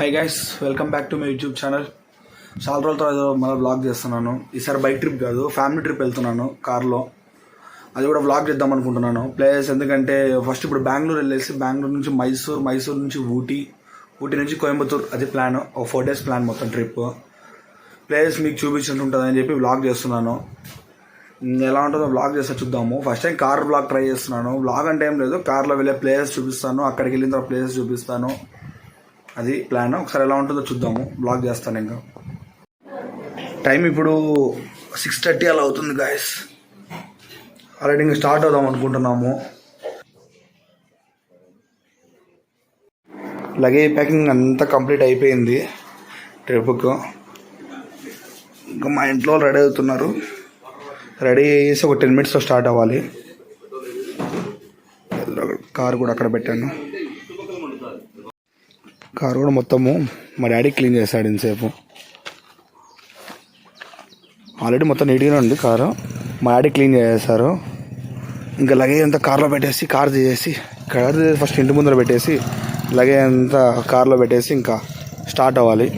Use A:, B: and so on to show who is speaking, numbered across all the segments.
A: Hi guys, welcome back to my YouTube channel. చాలా రోజుల తర్వాత మళ్ళీ వ్లాగ్ చేస్తున్నాను. ఈసారి బైక్ ట్రిప్ కాదు, ఫ్యామిలీ ట్రిప్ వెళ్తున్నాను కార్లో. అది కూడా వ్లాగ్ చేద్దాం అనుకుంటున్నాను. ప్లేస్ ఎందుకంటే ఫస్ట్ ఇప్పుడు బెంగళూరు వెళ్ళేసి బెంగళూరు నుంచి మైసూర్ నుంచి ఊటీ నుంచి కోయంబత్తూర్, అది ప్లాన్. ఒక 4 days ప్లాన్ మొత్తం ట్రిప్. ప్లేస్ మీకు చూపించినట్టు ఉంటుందని చెప్పి వ్లాగ్ చేస్తున్నాను. ఎలా ఉంటుందో వ్లాగ్ చేస్తే చూద్దాము. First time car vlog try చేస్తున్నాను. వ్లాగ్ అంటే ఏం లేదు, కార్లో వెళ్ళే ప్లేసెస్ చూపిస్తాను, అక్కడికి వెళ్ళిన తర్వాత ప్లేసెస్ చూపిస్తాను. అది ప్లాన్. ఒకసారి ఎలా ఉంటుందో చూద్దాము. బ్లాగ్ చేస్తాను. ఇంకా టైం ఇప్పుడు 6:30 అలా అవుతుంది గాయస్. ఆల్రెడీ ఇంకా స్టార్ట్ అవుదాం అనుకుంటున్నాము. లగేజ్ ప్యాకింగ్ అంతా కంప్లీట్ అయిపోయింది ట్రిప్కు. ఇంకా మా ఇంట్లో రెడీ అవుతున్నారు. రెడీ అయ్యేసి ఒక 10 minutes స్టార్ట్ అవ్వాలి. కార్ కూడా అక్కడ పెట్టాను. కారు కూడా మొత్తము మా డాడీ క్లీన్ చేశాడు ఇంతసేపు. ఆల్రెడీ మొత్తం నీట్గానే ఉంది కారు. మా డాడీ క్లీన్ చేసేసారు. ఇంకా లగేజ్ అంతా కార్లో పెట్టేసి కార్ తీసేసి ఫస్ట్ ఇంటి ముందర పెట్టేసి లగేజ్ అంతా కార్లో పెట్టేసి ఇంకా స్టార్ట్ అవ్వాలి.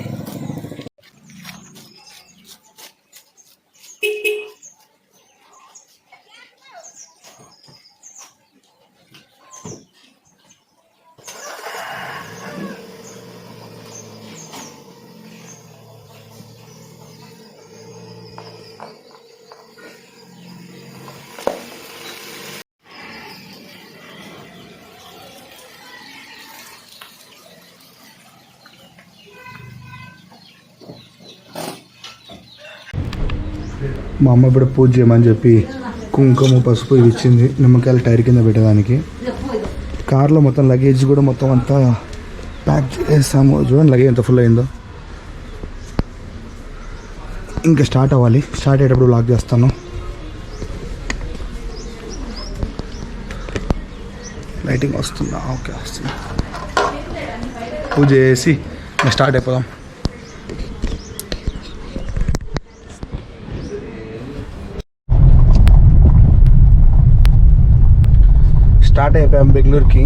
A: మా అమ్మ ఇప్పుడు పూజ చేయమని చెప్పి కుంకుమ పసుపు ఇవి ఇచ్చింది. నిమ్మకాయలు టైర్ కింద పెట్టడానికి. కార్లో మొత్తం లగేజ్ కూడా మొత్తం అంతా ప్యాక్ చేసాము. చూడండి లగేజ్ ఎంత ఫుల్ అయిందో. ఇంకా స్టార్ట్ అవ్వాలి. స్టార్ట్ అయ్యేటప్పుడు బ్లాక్ చేస్తాను. లైటింగ్ వస్తుందా? ఓకే, వస్తుంది. పూజ చేసి స్టార్ట్ అయిపోదాం. స్టార్ట్ అయిపోయాం బెంగళూరుకి.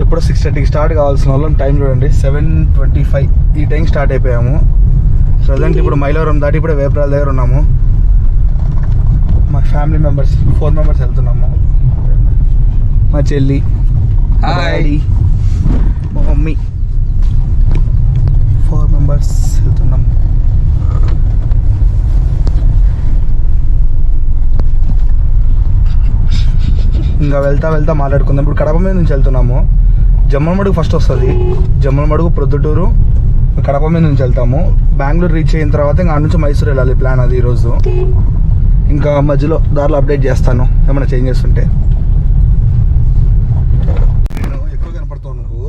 A: ఎప్పుడు 6:30కి స్టార్ట్ కావాల్సిన వాళ్ళం. టైం చూడండి 7:25. ఈ టైం స్టార్ట్ అయిపోయాము. ప్రజెంట్ ఇప్పుడు మైలవరం దాటి ఇప్పుడు వేపరాల దగ్గర ఉన్నాము. మా ఫ్యామిలీ మెంబర్స్ 4 members వెళ్తున్నాము. మా చెల్లి, మా డాడీ, మా మమ్మీ 4 members వెళ్తున్నాం. ఇంకా వెళ్తా మాట్లాడుకుందాం. ఇప్పుడు కడప మీద నుంచి వెళ్తున్నాము. జమ్మలమడుగు ఫస్ట్ వస్తుంది. జమ్మలమడుగు, ప్రొద్దుటూరు, కడప మీద నుంచి వెళ్తాము. బెంగళూరు రీచ్ అయిన తర్వాత ఇంకా నుంచి మైసూర్ వెళ్ళాలి. ప్లాన్ అది ఈరోజు. ఇంకా మధ్యలో దారిలో అప్డేట్ చేస్తాను ఏమైనా చేంజెస్ ఉంటే. నేను ఎక్కువ కనపడతావు నువ్వు.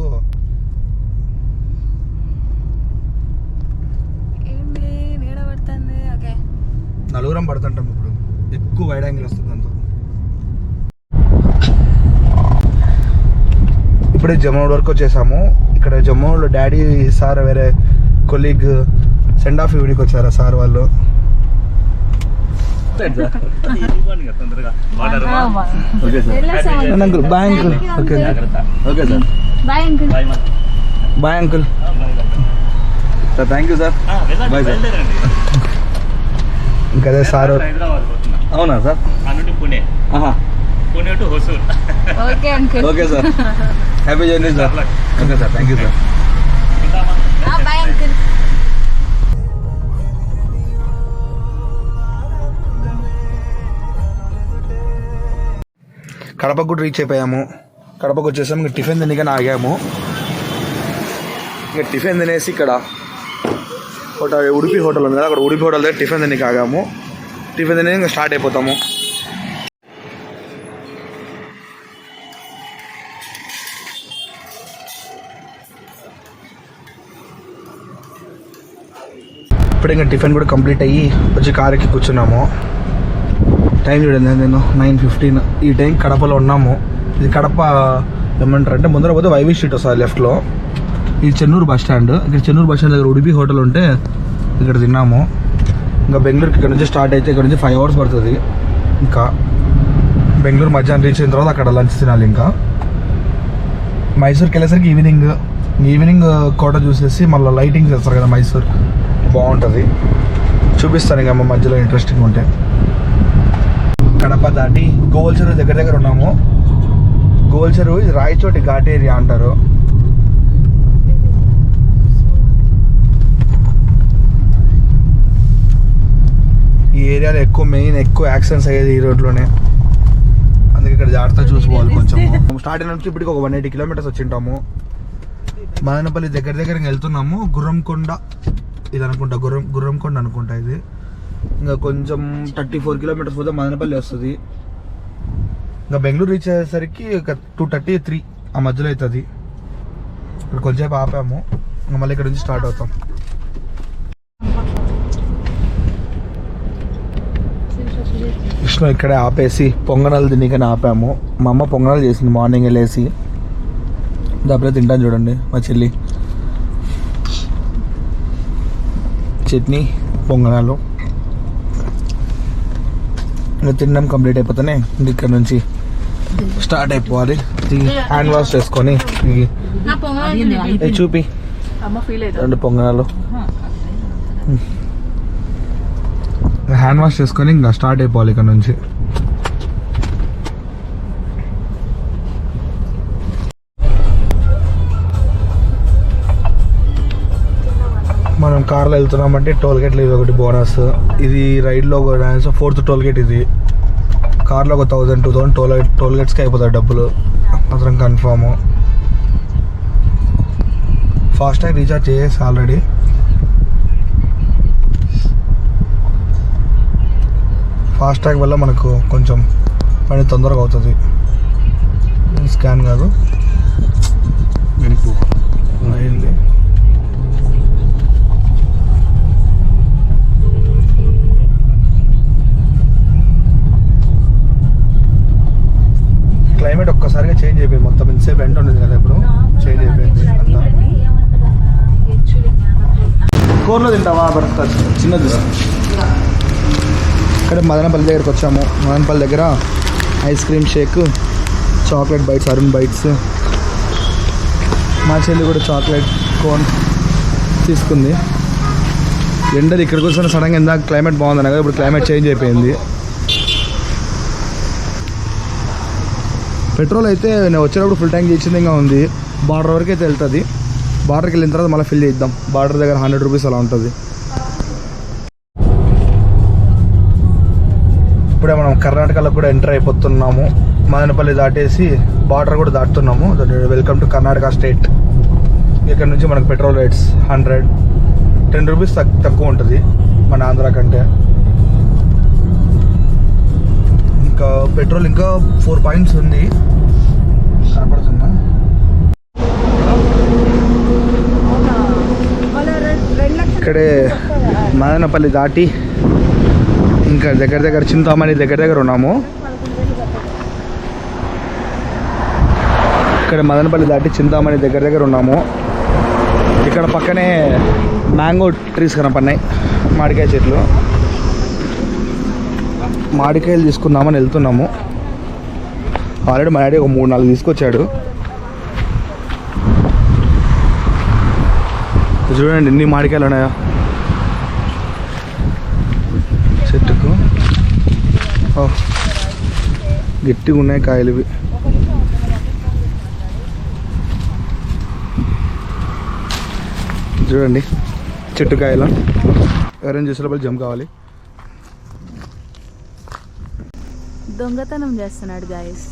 A: నలుగురం పడుతుంటాం. ఇప్పుడు ఎక్కువ వైడ్ యాంగిల్ వస్తుంది అంతా. ఇప్పుడే జమ్మూడు వరకు వచ్చేసాము. ఇక్కడ జమ్మూలో డాడీ సార్ వేరే కొలీగ్ సెండ్ ఆఫ్ ఇవ్వడానికి వచ్చారా సార్ వాళ్ళు. Uncle bye uncle. Okay okay sir. Bye uncle. Sir thank you sir. Bye sir. ఇంకా అదే సార్. అవునా sir? Pune to Hosur. Okay uncle. Okay sir. Happy journey sir. Okay sir, thank you sir. Bye uncle. కడపకు కూడా reach అయిపోయాము. కడపకు వచ్చేసాము. ఇంకా tiffin తినగానే ఆగాము. ఇంకా టిఫిన్ తినేసి ఇక్కడ ఉడిపి హోటల్ ఉంది కదా, అక్కడ ఉడిపి హోటల్ దగ్గర టిఫిన్ తినకి ఆగాము. టిఫిన్ తినేసి ఇంకా స్టార్ట్ అయిపోతాము. ఇప్పుడు ఇంకా టిఫిన్ కూడా కంప్లీట్ అయ్యి వచ్చి కార్ ఎక్కి కూర్చున్నాము. టైం చూడండి, నేను 9:15. ఈ టైం కడపలో ఉన్నాము. ఇది కడప ఏమంటారు అంటే ముందర పోతే వైవి స్ట్రీట్ వస్తుంది లెఫ్ట్లో. ఇది చెన్నూరు బస్ స్టాండ్. ఇక్కడ చెన్నూరు బస్ స్టాండ్ దగ్గర ఉడిపి హోటల్ ఉంటే ఇక్కడ తిన్నాము. ఇంకా బెంగళూరుకి ఇక్కడ నుంచి స్టార్ట్ అయితే ఇక్కడ నుంచి 5 hours పడుతుంది. ఇంకా బెంగళూరు మధ్యాహ్నం రీచ్ అయిన తర్వాత అక్కడ లంచ్ తినాలి. ఇంకా మైసూర్కి వెళ్ళేసరికి ఈవినింగ్ ఈవినింగ్ కోట చూసేసి మళ్ళీ లైటింగ్ చేస్తారు కదా మైసూర్, బాగుంటుంది. చూపిస్తాను ఇక మధ్యలో ఇంట్రెస్టింగ్ ఉంటే. కడప దాటి గోల్ చెరువు దగ్గర ఉన్నాము. గోల్ చెరువు ఇది రాయచోటి ఘాట్ ఏరియా అంటారు. ఈ ఏరియాలో ఎక్కువ యాక్సిడెంట్స్ అయ్యేది ఈ రోడ్లోనే, అందుకే ఇక్కడ జాగ్రత్త చూసుకోవాలి కొంచెం. స్టార్ట్ అయిన నుంచి ఇప్పటికి ఒక 180 కిలోమీటర్స్ వచ్చింటాము. మదనపల్లి దగ్గర వెళ్తున్నాము. గుర్రంకొండ ఇది అనుకుంటా, గుర్రంకొండ అనుకుంటా ఇది. ఇంకా కొంచెం 34 కిలోమీటర్స్ పోతే మదనపల్లి వస్తుంది. ఇంకా బెంగళూరు రీచ్ అయ్యేసరికి ఒక 2:33 ఆ మధ్యలో అవుతుంది. ఇక్కడ కొంచెంసేపు ఆపాము, ఇంకా మళ్ళీ ఇక్కడ నుంచి స్టార్ట్ అవుతాం. విష్ణు ఇక్కడే ఆపేసి పొంగనాలు తినకని ఆపాము. మా అమ్మ పొంగనాలు చేసింది మార్నింగ్ వెళ్ళేసి, దాపరే తింటాను చూడండి. మా చెల్లి చట్నీ పొంగనాలు ఇంకా తినడం కంప్లీట్ అయిపోతేనే ఇక్కడ నుంచి స్టార్ట్ అయిపోవాలి. హ్యాండ్ వాష్ చేసుకొని చూపి 2 పొంగనాలు హ్యాండ్ వాష్ చేసుకొని ఇంకా స్టార్ట్ అయిపోవాలి ఇక్కడ నుంచి. మనం కార్లో వెళ్తున్నామంటే టోల్ గేట్లు ఇది ఒకటి బోనస్. ఇది రైడ్లో 4th టోల్ గేట్ ఇది. కార్లో ఒక 1000-2000 టోల్ గేట్స్కి అయిపోతాయి డబ్బులు మాత్రం కన్ఫామ్. ఫాస్టాగ్ రీఛార్జ్ చేసేసి ఆల్రెడీ. ఫాస్టాగ్ వల్ల మనకు కొంచెం పని తొందరగా అవుతుంది. స్కాన్ కాదు అయింది. క్లైమేట్ ఒక్కసారిగా చేంజ్ అయిపోయింది మొత్తం. ఇంతసేపు ఎండ ఉండేది కదా, ఇప్పుడు చేంజ్ అయిపోయింది అంతా. కూరలో తింటావా బటర్ చిన్నది? ఇక్కడ మదనపల్లి దగ్గరకు వచ్చాము. మదనపల్లి దగ్గర ice cream shake, chocolate bites, Arun bites. మా చెల్లి కూడా చాక్లెట్ కోన్ తీసుకుంది. ఎండది ఇక్కడికి వచ్చిన సడన్గా ఇందాక క్లైమేట్ బాగుందన్న కదా, ఇప్పుడు క్లైమేట్ చేంజ్ అయిపోయింది. పెట్రోల్ అయితే నేను వచ్చేటప్పుడు ఫుల్ ట్యాంక్ చేసిందిగా ఉంది. బార్డర్ వరకు అయితే వెళ్తుంది. బార్డర్కి వెళ్ళిన తర్వాత మళ్ళీ ఫిల్ చేద్దాం. బార్డర్ దగ్గర 100 రూపీస్ అలా ఉంటుంది. ఇప్పుడే మనం కర్ణాటకలో కూడా ఎంటర్ అయిపోతున్నాము. మదనపల్లి దాటేసి బార్డర్ కూడా దాటుతున్నాము. Welcome to Karnataka state. ఇక్కడ నుంచి మనకు పెట్రోల్ రేట్స్ 110 రూపీస్ తక్కువ ఉంటుంది మన ఆంధ్ర కంటే. ఇంకా పెట్రోల్ ఇంకా 4 పాయింట్స్ ఉంది, కనపడుతుందా? ఇక్కడే మదనపల్లి దాటి ఇంకా దగ్గర చింతామణి దగ్గర ఉన్నాము. ఇక్కడ మదనపల్లి దాటి చింతామణి దగ్గర ఉన్నాము. ఇక్కడ పక్కనే మ్యాంగో ట్రీస్ కనపడినాయి, మామిడికాయ చెట్లు. మామిడికాయలు తీసుకుందామని వెళ్తున్నాము. ఆల్రెడీ మా డాడీ ఒక 3-4 తీసుకొచ్చాడు. చూడండి ఎన్ని మామిడికాయలు ఉన్నాయో చెట్టుకు. గట్టిగా ఉన్నాయి కాయలు ఇవి. చూడండి చెట్టు కాయలు. ఎవరైనా చూసేటప్పుడు జంప్ కావాలి.
B: దొంగతనం చేస్తున్నాడు గాయస్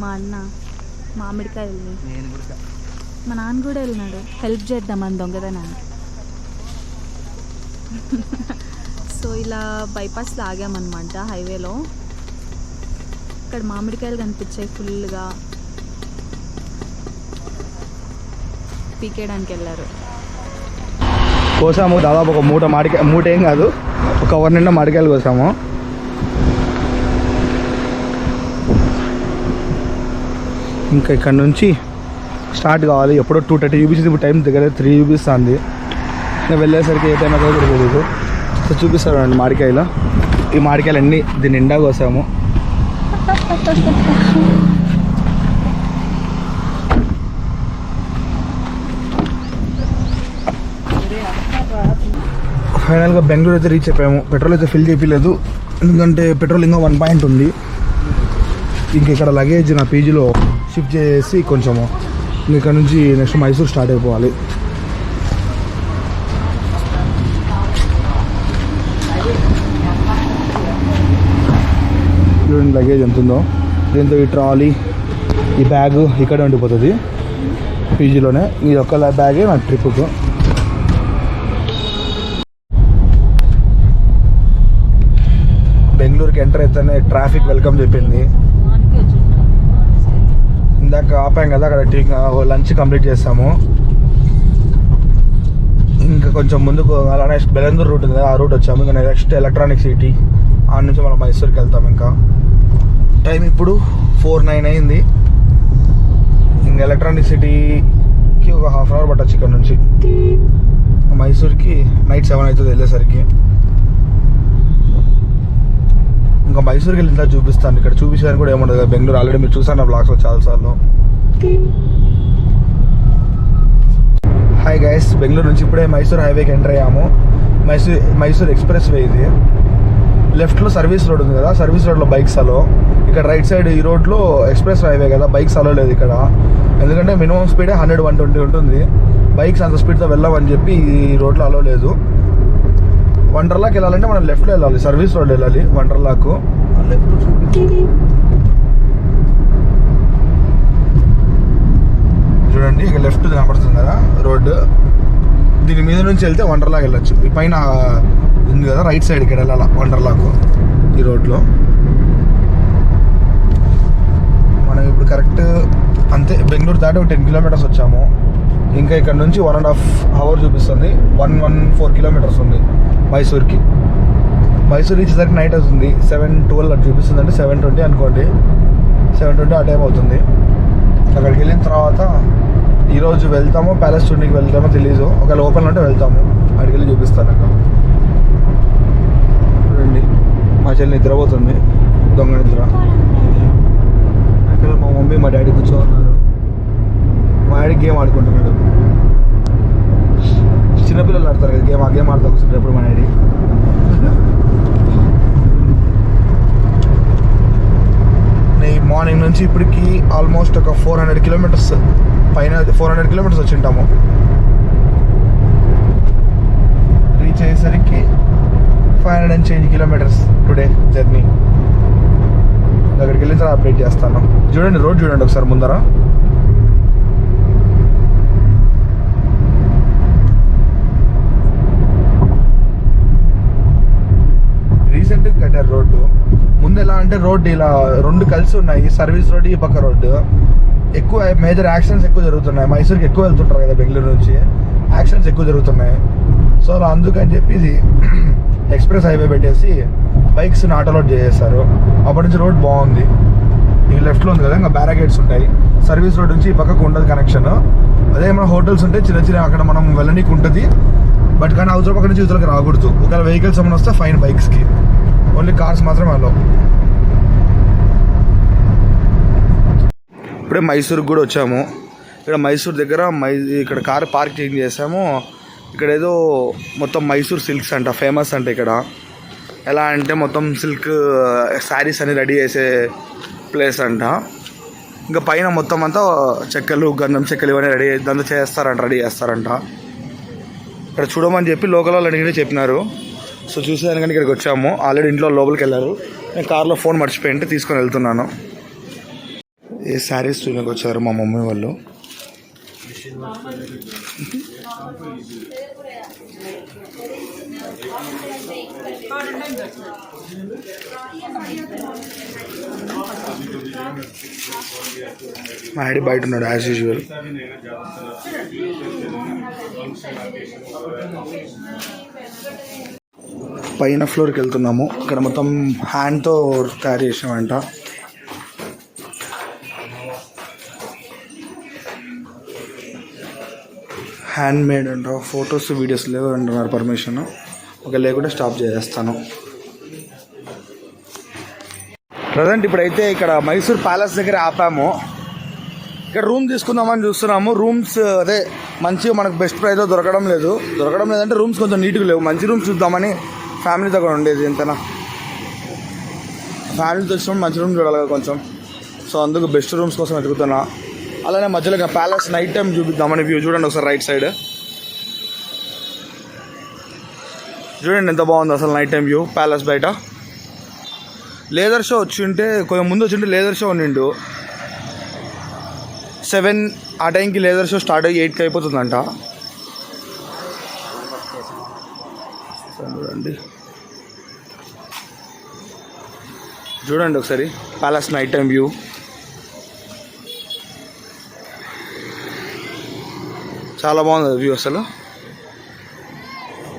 B: మా అన్న మామిడికాయల్ని. మా నాన్న కూడా వెళ్ళినాడు హెల్ప్ చేద్దామని దొంగతనాన్ని. సో ఇలా బైపాస్లో ఆగామన్నమాట హైవేలో. ఇక్కడ మామిడికాయలు కనిపించాయి ఫుల్గా. పీకేయడానికి వెళ్ళారు.
A: కోసాము దాదాపు ఒక మూట ఏం కాదు, ఒక కవర్ నిండా మామిడికాయలు కోసాము. ఇంకా ఇక్కడ నుంచి స్టార్ట్ కావాలి. ఎప్పుడో 2:30 చూపించింది, ఇప్పుడు టైం దగ్గర 3 చూపిస్తుంది. ఇంకా వెళ్ళేసరికి ఏ టైం అవుతుందో తెలియదు. సో చూపిస్తారు అండి మామిడికాయలు. ఈ మామిడికాయలు అన్నీ దీని నిండా కోసాము. ఫైనల్గా బెంగళూరు అయితే రీచ్ అయిపోయాము. పెట్రోల్ అయితే ఫిల్ చేయలేదు, ఎందుకంటే పెట్రోల్ ఇంకా 1 పాయింట్ ఉంది. ఇంక ఇక్కడ లగేజ్ నా పీజీలో షిఫ్ట్ చేసి కొంచెము ఇక్కడ నుంచి నెక్స్ట్ మైసూర్ స్టార్ట్ అయిపోవాలి. చూడండి లగేజ్ ఎంత ఉందో. దీంతో ఈ ట్రాలీ, ఈ బ్యాగ్ ఇక్కడే ఉండిపోతుంది పీజీలోనే. ఈ ఒక్క బ్యాగే నా ట్రిప్కు. బెంగళూరుకి ఎంటర్ అయితేనే ట్రాఫిక్ వెల్కమ్ చెప్పింది. ఇందాక ఆపాం కదా అక్కడ లంచ్ కంప్లీట్ చేస్తాము. ఇంకా కొంచెం ముందుకు అలానే బెలందూర్ రూట్ ఉంది కదా, ఆ రూట్ వచ్చాము. ఇంకా నెక్స్ట్ ఎలక్ట్రానిక్ సిటీ, ఆ నుంచి మనం మైసూర్కి వెళ్తాం. ఇంకా టైం ఇప్పుడు 4:09 అయింది. ఇంకా ఎలక్ట్రానిక్ సిటీకి ఒక ½ అవర్ పట్టచ్చు ఇక్కడ నుంచి. మైసూర్కి నైట్ 7 అవుతుంది వెళ్ళేసరికి. ఇంకా మైసూర్కి వెళ్ళిన చూపిస్తాను. ఇక్కడ చూపించడానికి కూడా ఏముండదు కదా, బెంగళూరు ఆల్రెడీ మీరు చూసాను నా బ్లాగ్స్లో చాలాసార్లు. హాయ్ గైస్, బెంగళూరు నుంచి ఇప్పుడే మైసూర్ హైవేకి ఎంటర్ అయ్యాము. మైసూర్ ఎక్స్ప్రెస్ వే ఇది. లెఫ్ట్లో సర్వీస్ రోడ్ ఉంది కదా, సర్వీస్ రోడ్లో బైక్స్ అలో. ఇక్కడ రైట్ సైడ్ ఈ రోడ్లో ఎక్స్ప్రెస్ హైవే కదా, బైక్స్ అలో లేదు ఇక్కడ. ఎందుకంటే మినిమం స్పీడే 100-120 ఉంటుంది. బైక్స్ అంత స్పీడ్తో వెళ్ళామని చెప్పి ఈ రోడ్లో అలో లేదు. వండర్లాకి వెళ్ళాలంటే మనం లెఫ్ట్లో వెళ్ళాలి, సర్వీస్ రోడ్ వెళ్ళాలి వండర్లాకు. లెఫ్ట్ చూడండి, ఇక లెఫ్ట్ కనపడుతుంది కదా రోడ్డు. దీని మీద నుంచి వెళ్తే వండర్లాకి వెళ్ళొచ్చు. ఈ పైన ఉంది కదా రైట్ సైడ్, ఇక్కడ వెళ్ళాలి వండర్లాకు ఈ రోడ్లో. మనం ఇప్పుడు కరెక్ట్ అంతే బెంగళూరు దాటి ఒక 10 కిలోమీటర్స్ వచ్చాము. ఇంకా ఇక్కడ నుంచి 1.5 అవర్ చూపిస్తుంది. 114 కిలోమీటర్స్ ఉంది మైసూర్కి. మైసూర్ వచ్చేసరికి నైట్ అవుతుంది, 7:12 అటు చూపిస్తుంది. అంటే 7:20 అనుకోండి, 7:20 ఆ టైం అవుతుంది. అక్కడికి వెళ్ళిన తర్వాత ఈరోజు వెళ్తామో ప్యాలెస్ చూడడానికి వెళ్తామో తెలీదు. ఒకవేళ ఓపెన్ ఉంటే వెళ్తాము, అక్కడికి వెళ్ళి చూపిస్తాను. అక్కడ చూడండి మా చెల్లి నిద్రపోతుంది, దొంగ నిద్ర. అక్కడ మా మమ్మీ మా డాడీ కూర్చోన్నారు. మా డాడీ గేమ్ ఆడుకుంటున్నాడు. చిన్నపిల్లలు ఆడతారు కదా గేమ్, ఆ గేమ్ ఆడుతూ కూర్చుంటారు ఎప్పుడు మా డాడీ. మార్నింగ్ నుంచి ఇప్పటికి ఆల్మోస్ట్ ఒక 400 కిలోమీటర్స్ పైన, 400 కిలోమీటర్స్ వచ్చి ఉంటాము. రీచ్ అయ్యేసరికి 500 కిలోమీటర్స్ టుడే జర్నీ. అక్కడికి వెళ్ళిన తర్వాత అప్డేట్ చేస్తాను. చూడండి రోడ్ చూడండి ఒకసారి ముందర. రీసెంట్గా కట్టారు రోడ్డు. ముందు ఎలా అంటే రోడ్డు ఇలా 2 కలిసి ఉన్నాయి, సర్వీస్ రోడ్ ఈ పక్క రోడ్డు. ఎక్కువ మేజర్ యాక్సిడెంట్స్ ఎక్కువ జరుగుతున్నాయి. మైసూర్కి ఎక్కువ వెళ్తుంటారు కదా బెంగళూరు నుంచి, యాక్సిడెంట్స్ ఎక్కువ జరుగుతున్నాయి. సో అందుకని చెప్పి ఇది ఎక్స్ప్రెస్ హైవే పెట్టేసి బైక్స్ని ఆటోలోడ్ చేసేస్తారు. అప్పటి నుంచి రోడ్ బాగుంది. ఈ లెఫ్ట్లో ఉంది కదా, ఇంకా బ్యారికేడ్స్ ఉంటాయి. సర్వీస్ రోడ్ నుంచి ఈ పక్కకు ఉండదు కనెక్షన్. అదే మన హోటల్స్ ఉంటాయి చిన్న చిన్న, అక్కడ మనం వెళ్ళనీకి ఉంటుంది. బట్ కానీ అవతల పక్క నుంచి ఇవతలకి రాకూడదు. ఒకవేళ వెహికల్స్ ఏమైనా వస్తే ఫైన్ బైక్స్కి. ఓన్లీ కార్స్ మాత్రమే అలో. ఇప్పుడే మైసూర్కి కూడా వచ్చాము. ఇక్కడ మైసూర్ దగ్గర ఇక్కడ కార్ పార్కింగ్ చేసాము. ఇక్కడ ఏదో మొత్తం మైసూర్ సిల్క్స్ అంట ఫేమస్ అంట ఇక్కడ. ఎలా అంటే మొత్తం సిల్క్ శారీస్ అని రెడీ చేసే ప్లేస్ అంట. ఇంకా పైన మొత్తం అంతా చెక్కలు, గంధం చెక్కలు ఇవన్నీ రెడీ చేస్తారంట. ఇక్కడ చూడమని చెప్పి లోకల్ వాళ్ళు అడిగితే చెప్పినారు. సో చూసేదానికని ఇక్కడికి వచ్చాము. ఆల్రెడీ ఇంట్లో లోపలికి వెళ్ళారు. నేను కార్లో ఫోన్ మర్చిపోయింటే తీసుకొని వెళ్తున్నాను. ఏ శారీస్ చూడడానికి వచ్చారు మా మమ్మీ వాళ్ళు. మా డాడీ బయట ఉన్నాడు యాజ్ యూజువల్. పైన ఫ్లోర్కి వెళ్తున్నాము. ఇక్కడ మొత్తం హ్యాండ్తో తయారు చేసామంట. హ్యాండ్ మేడ్ అంట. ఫొటోస్ వీడియోస్ లేవు అంటున్నారు పర్మిషన్. ఒక లేకుంటే స్టాప్ చేసేస్తాను. ప్రజెంట్ ఇప్పుడైతే ఇక్కడ మైసూర్ ప్యాలెస్ దగ్గర ఆపాము. ఇక్కడ రూమ్ తీసుకుందామని చూస్తున్నాము. రూమ్స్ అదే మంచిగా మనకు బెస్ట్ ప్రైస్లో దొరకడం లేదంటే రూమ్స్ కొంచెం నీట్గా లేవు. మంచి రూమ్స్ చూద్దామని ఫ్యామిలీతో కూడా ఉండేది ఎంతనా. ఫ్యామిలీతో వచ్చినప్పుడు మంచి రూమ్ చూడాలి కదా కొంచెం. సో అందుకు బెస్ట్ రూమ్స్ కోసం వెతుకుతున్నా. అలానే మధ్యలో ప్యాలెస్ నైట్ టైం చూపిద్దామని వ్యూ చూడండి ఒకసారి రైట్ సైడ్. చూడండి ఎంత బాగుంది అసలు నైట్ టైం వ్యూ ప్యాలెస్ బయట. లేదర్ షో వచ్చి ఉంటే కొంచెం ముందు వచ్చి ఉంటే లేదర్ షో ఉండిండు. 7 ఆ టైంకి లేదర్ షో స్టార్ట్ అయ్యి 8కి అయిపోతుందంట. చూడండి ఒకసారి ప్యాలెస్ నైట్ టైం వ్యూ. చాలా బాగుంది వ్యూ అసలు.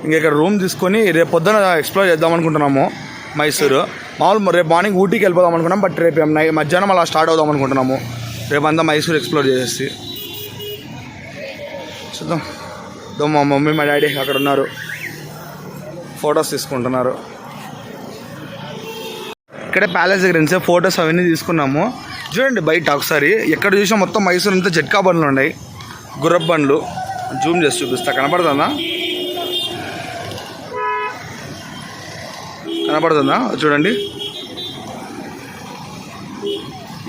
A: ఇంకా ఇక్కడ రూమ్ తీసుకొని రేపు పొద్దున ఎక్స్ప్లోర్ చేద్దాం అనుకుంటున్నాము మైసూరు. మామూలు రేపు మార్నింగ్ ఊటీకి వెళ్ళిపోదాం అనుకున్నాం. బట్ రేపు మధ్యాహ్నం అలా స్టార్ట్ అవుదాం అనుకుంటున్నాము. రేపు అంతా మైసూరు ఎక్స్ప్లోర్ చేసేసి చూద్దాం. మా మమ్మీ మా డాడీ అక్కడ ఉన్నారు, ఫొటోస్ తీసుకుంటున్నారు. ఇక్కడే ప్యాలెస్ దగ్గర నుంచి ఫొటోస్ అవన్నీ తీసుకున్నాము. చూడండి బయట ఒకసారి ఎక్కడ చూసినా మొత్తం మైసూరు అంతా జట్కా బండ్లు ఉన్నాయి, గుర్రపు బండ్లు. జూమ్ చేసి చూపిస్తా, కనపడుతుందా చూడండి.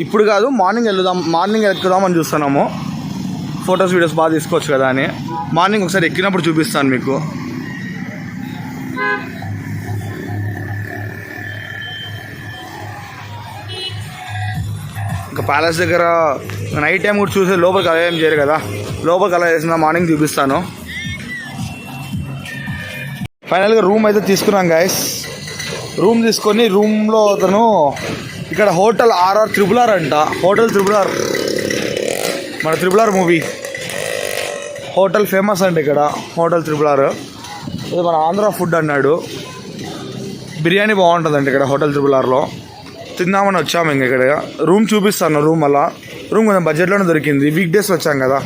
A: ఇప్పుడు కాదు, మార్నింగ్ ఎక్కుదామని చూస్తున్నాము. ఫొటోస్ వీడియోస్ బాగా తీసుకోవచ్చు కదా అని. మార్నింగ్ ఒకసారి ఎక్కినప్పుడు చూపిస్తాను మీకు. ఇంకా ప్యాలెస్ దగ్గర నైట్ టైం కూడా చూసే లోపలికి అలా ఏం చేయరు కదా, లోపలికి అలా వేసిన మార్నింగ్ చూపిస్తాను. ఫైనల్గా రూమ్ అయితే తీసుకున్నాం గైస్. రూమ్ తీసుకొని రూమ్లో అతను ఇక్కడ హోటల్ RR త్రిబుల్ అంట. హోటల్ త్రిబుల్ మన త్రిబుల్ మూవీ హోటల్ ఫేమస్ అండి ఇక్కడ. హోటల్ త్రిబుల్ ఇది మన ఆంధ్ర ఫుడ్ అన్నాడు. బిర్యానీ బాగుంటుందండి ఇక్కడ హోటల్ త్రిబుల్ తిందామని వచ్చాము. ఇంక ఇక్కడ రూమ్ చూపిస్తాను. రూమ్ కొంచెం బడ్జెట్లోనే దొరికింది. వీక్ డేస్ వచ్చాం కదా,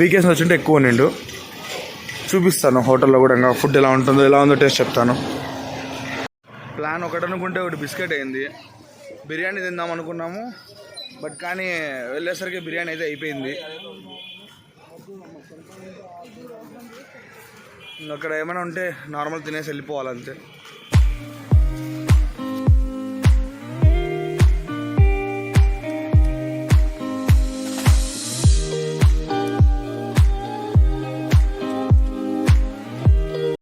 A: వీకెండ్స్ వచ్చింటే ఎక్కువ నిండు. చూపిస్తాను హోటల్లో కూడా ఇంకా ఫుడ్ ఎలా ఉందో టేస్ట్ చెప్తాను. ప్లాన్ ఒకటి అనుకుంటే ఒకటి బిస్కెట్ అయింది. బిర్యానీ తిందాం అనుకున్నాము, బట్ కానీ వెళ్ళేసరికి బిర్యానీ అయితే అయిపోయింది. అక్కడ ఏమైనా ఉంటే నార్మల్ తినేసి వెళ్ళిపోవాలంతే.